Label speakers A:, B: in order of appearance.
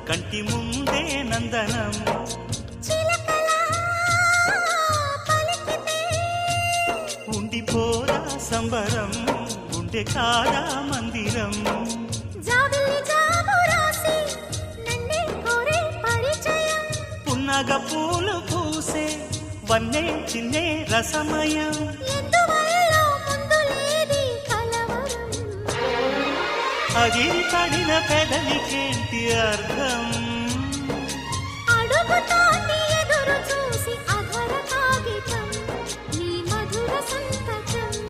A: కంటి ముందే నందనం ఉండిపోదా సంబరం ఉండే కాదా మందిరం పున్నగ పూలు పూసే వన్నే చిన్నే రసమయం అగిరి పడిన పెదవికేంటి అర్థం
B: అడుగుతోంది